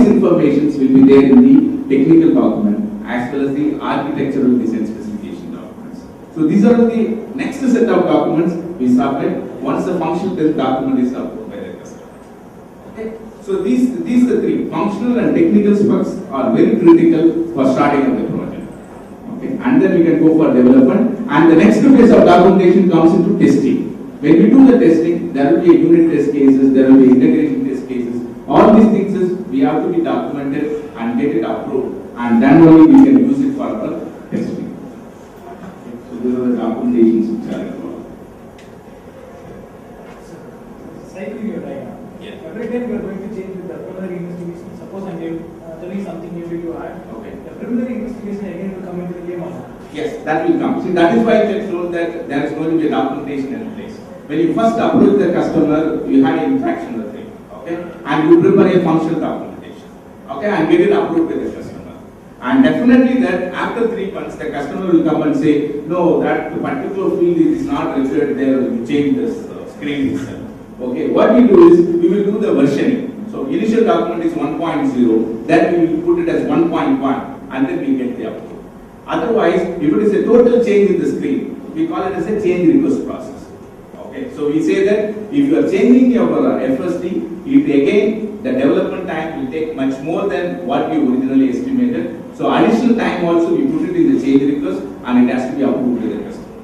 these informations will be there in the technical document as well as the architectural design specification documents. So these are the next set of documents we submit once the functional test document is approved by the customer. Okay. So these are the three. Functional and technical specs are very critical for starting up the project. Okay. And then we can go for development. And the next phase of documentation comes into testing. When we do the testing, there will be a unit test cases, there will be integration test cases. All these things we have to be documented and get it approved, and then only we can use it for our testing. So these are the documentations which are involved. Slightly your diagram. Yeah. Every time you are going to change with the preliminary investigation, suppose I'm telling something new to add. Okay. The preliminary investigation again will come into the game also. Yes, that will come. See, that is why I told that there is going to be a documentation in place. When you first approach the customer, you had an interaction with him, okay, and you prepare a functional documentation, okay, and get it approved by the customer. And definitely that after 3 months, the customer will come and say, no, that particular field is not required there, you change this screen itself. Okay, what we do is, we will do the versioning. So initial document is 1.0, then we will put it as 1.1, and then we get the approval. Otherwise, if it is a total change in the screen, we call it as a change request process. Okay, so we say that if you are changing your FSD, the development time will take much more than what we originally estimated. So additional time also we put it in the change request, and it has to be approved by the customer.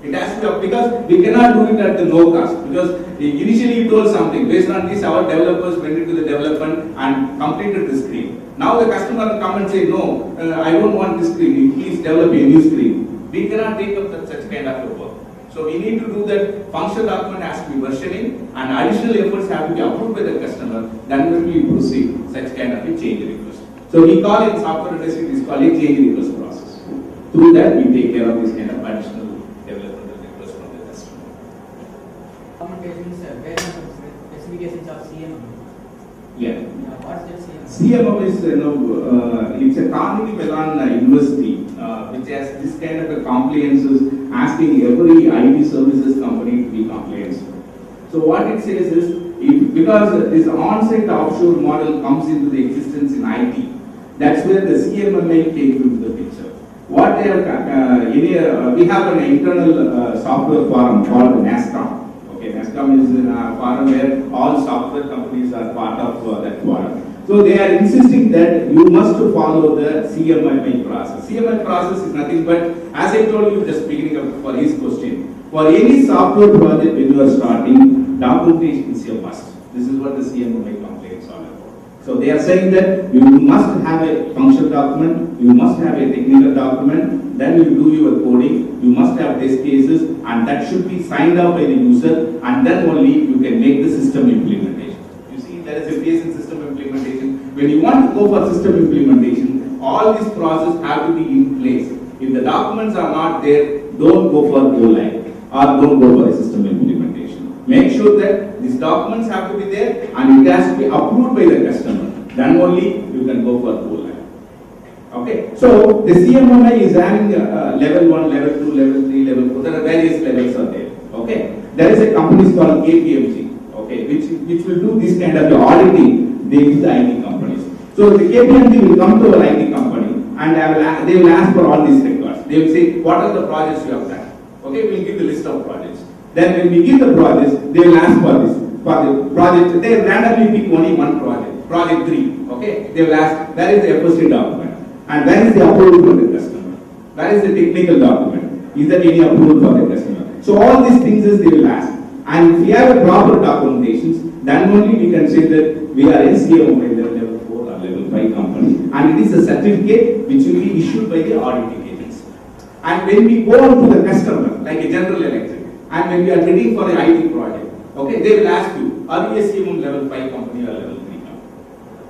It has to be, because we cannot do it at the no cost, because initially you told something, based on this our developers went into the development and completed the screen. Now the customer will come and say, no, I don't want this screen, please develop a new screen. We cannot take up such kind of a work. So we need to do that. Functional document has to be versioning, and additional efforts have to be approved by the customer. Then when we proceed such kind of a change request. So we call it software testing, is called a change request process. Through that we take care of this kind of additional development request from the customer. Documentations, specifications of CMM. Yeah. What's that CMM? CMM is, it's a Carnegie Mellon University which has this kind of a compliances, asking every IT services company to be compliant. So what it says is, because this on-site offshore model comes into the existence in IT, that's where the CMMI came into the picture. What they are, we have an internal software forum called NASCOM. Okay, NASCOM is a forum where all software companies are part of that forum. So they are insisting that you must follow the CMMI process. CMMI process is nothing but, as I told you just beginning of for his question, for any software project when you are starting, documentation is a must. This is what the CMMI complaints are about. So they are saying that you must have a functional document, you must have a technical document, then you do your coding, you must have test cases, and that should be signed off by the user, and then only you can make the system implementation. You see, there is a phase in system implementation. When you want to go for system implementation, all these processes have to be in place. If the documents are not there, don't go for go live or don't go for a system implementation. Make sure that these documents have to be there and it has to be approved by the customer. Then only you can go for go live. Okay, so the CMMI is having level 1, level 2, level 3, level 4. There are various levels are there. Okay, there is a company called KPMG. Okay, which will do this kind of auditing. They use the IT companies. So the KPMG will come to our IT company and they will ask for all these records. They will say, what are the projects you have done? Okay, we will give the list of projects. Then when we give the projects, they will ask for this. For the project, they randomly pick only one project, project 3. Okay, they will ask, where is the FSC document? And where is the approval for the customer? Where is the technical document? Is there any approval for the customer? So all these things is they will ask. And if we have a proper documentations, then only we can say that we are NCMO level 4 or level 5 company, and it is a certificate which will be issued by the auditing agency. And when we go on to the customer, like a General Electric, and when we are bidding for an IT project, okay, they will ask you, are you a CMO level 5 company or level 3 company?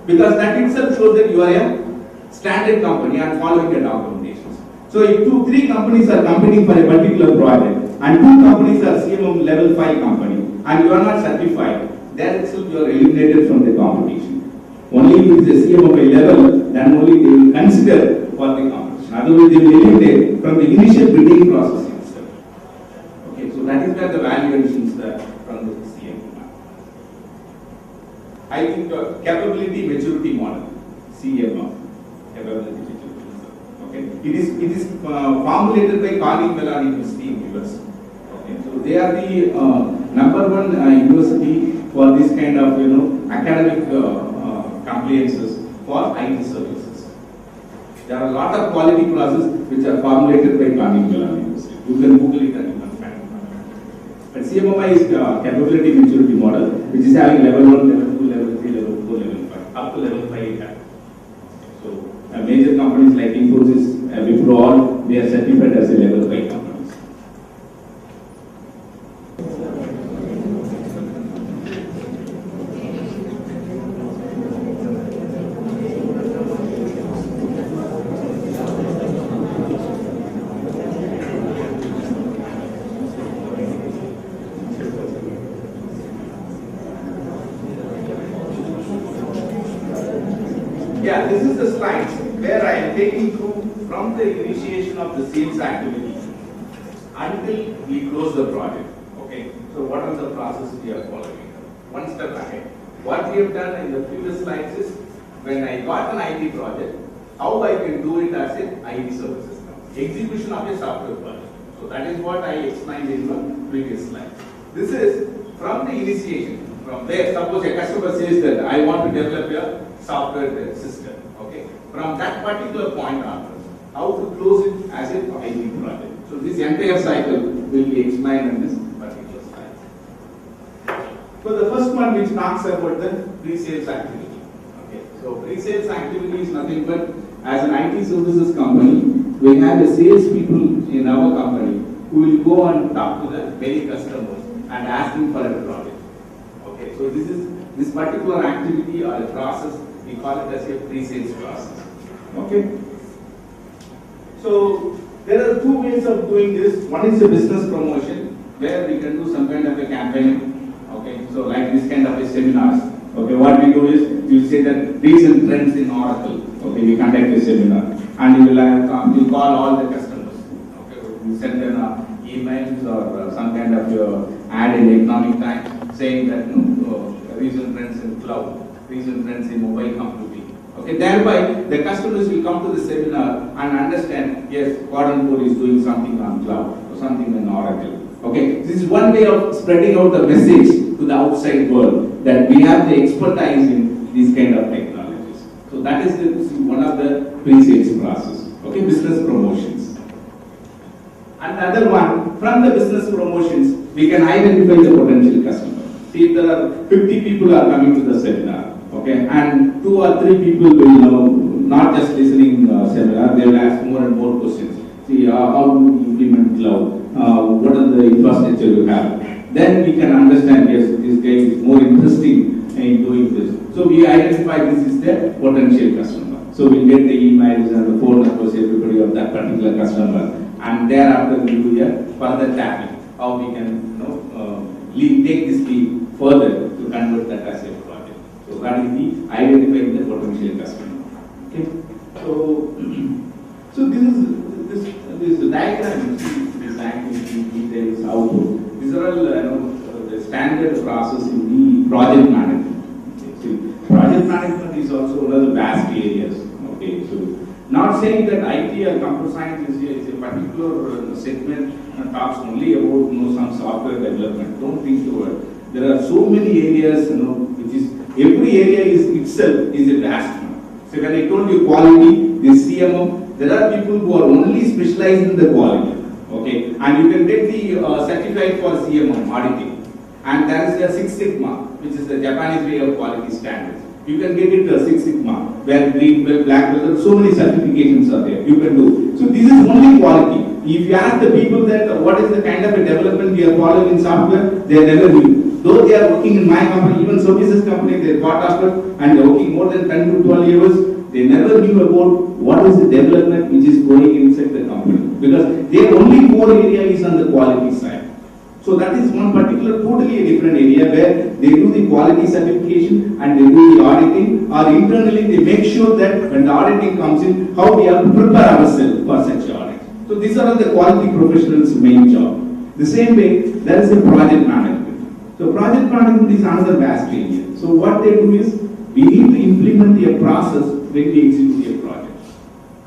Because that itself shows that you are a standard company and following the documentations. So if 2-3 companies are competing for a particular project, and 2 companies are CMO level 5 company, and you are not certified, there itself you are eliminated from the competition. Only if it is a CMO level, then only they will consider for the competition. Otherwise, they will eliminate from the initial bidding process itself. Okay, so that is where the value additions from the CMO. I think capability maturity model, CMO, capability maturity model. Okay, it is formulated by Carnegie Mellon University in US. Okay, so they are the #1 university for this kind of academic compliances for IT services. There are a lot of quality processes which are formulated by Carnegie Mellon University. You can Google it and you can find it. But CMMI is capability maturity model, which is having level 1, level 2, level 3, level 4, level 5. Up to level 5 it has. So major companies like Infosys, Wipro, all they are certified as a level 5 companies. Yeah, this is the slides where I am taking through from the initiation of the sales activity until we close the project. Okay, so what are the processes we are following? One step ahead. What we have done in the previous slides is when I got an IT project, how I can do it as an IT service system. Execution of a software project. So that is what I explained in the previous slide. This is from the initiation. From there, suppose a customer says that I want to develop a software system. Okay, from that particular point onwards, how to close it as a IT project. So this entire cycle will be explained in this particular slide. So the first one which talks about the pre-sales activity. Okay, so pre-sales activity is nothing but as an IT services company, we have a sales people in our company who will go and talk to the many customers and ask them for a project. Okay, so this particular activity or a process, we call it as a pre-sales process. Okay. So there are two ways of doing this. One is a business promotion, where we can do some kind of a campaign. Okay, so like this kind of a seminars. Okay, what we do is you say that recent trends in Oracle. Okay, we conduct a seminar, and you will call all the customers. Okay, you send them emails or some kind of ad in Economic Times saying that recent trends in cloud, recent trends in mobile computing. Okay, thereby the customers will come to the seminar and understand, yes, Quadranty is doing something on cloud or something in Oracle. Okay, this is one way of spreading out the message to the outside world that we have the expertise in these kind of technologies. So that is one of the pre-sales process. Okay, business promotions. And the other one, from the business promotions, we can identify the potential customer. See, if there are 50 people are coming to the seminar, okay, and 2 or 3 people will not just listening seminar, they will ask more and more questions. See, how do you implement cloud? What are the infrastructure you have? Then we can understand, yes, this guy is more interesting in doing this. So we identify this is the potential customer. So we get the emails and the phone numbers, everybody of that particular customer, and thereafter we do a further tapping. How we can take this lead further to convert that as a project. So that is the identifying the potential customer. Okay. So this diagram you see, this activity details, output. These are all the standard process in the project management. Okay. So project management is also one of the vast areas. Okay. So not saying that IT or computer science is a particular segment and talks only about some software development. Don't think so. There are so many areas, which is every area itself is a vast one. So when I told you quality, the CMO, there are people who are only specialized in the quality. Okay, and you can get the certificate for CMO auditing, and there is a Six Sigma, which is the Japanese way of quality standards. You can get it Six Sigma, where green belt, black belt, so many certifications are there. You can do. So this is only quality. If you ask the people that what is the kind of a development we are following in software, they never knew. Though they are working in my company, even services company, they are part of it, and they are working more than 10 to 12 years. They never knew about what is the development which is going inside the company, because their only core area is on the quality side. So that is one particular totally a different area where they do the quality certification and they do the auditing, or internally they make sure that when the auditing comes in, how we have to prepare ourselves for such audit. So these are the quality professionals' main job. The same way, there is a project management. So project management is another vast area. So what they do is, we need to implement a process when we execute a project.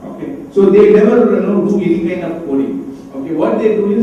Okay. So they never do any kind of coding. Okay. What they do is,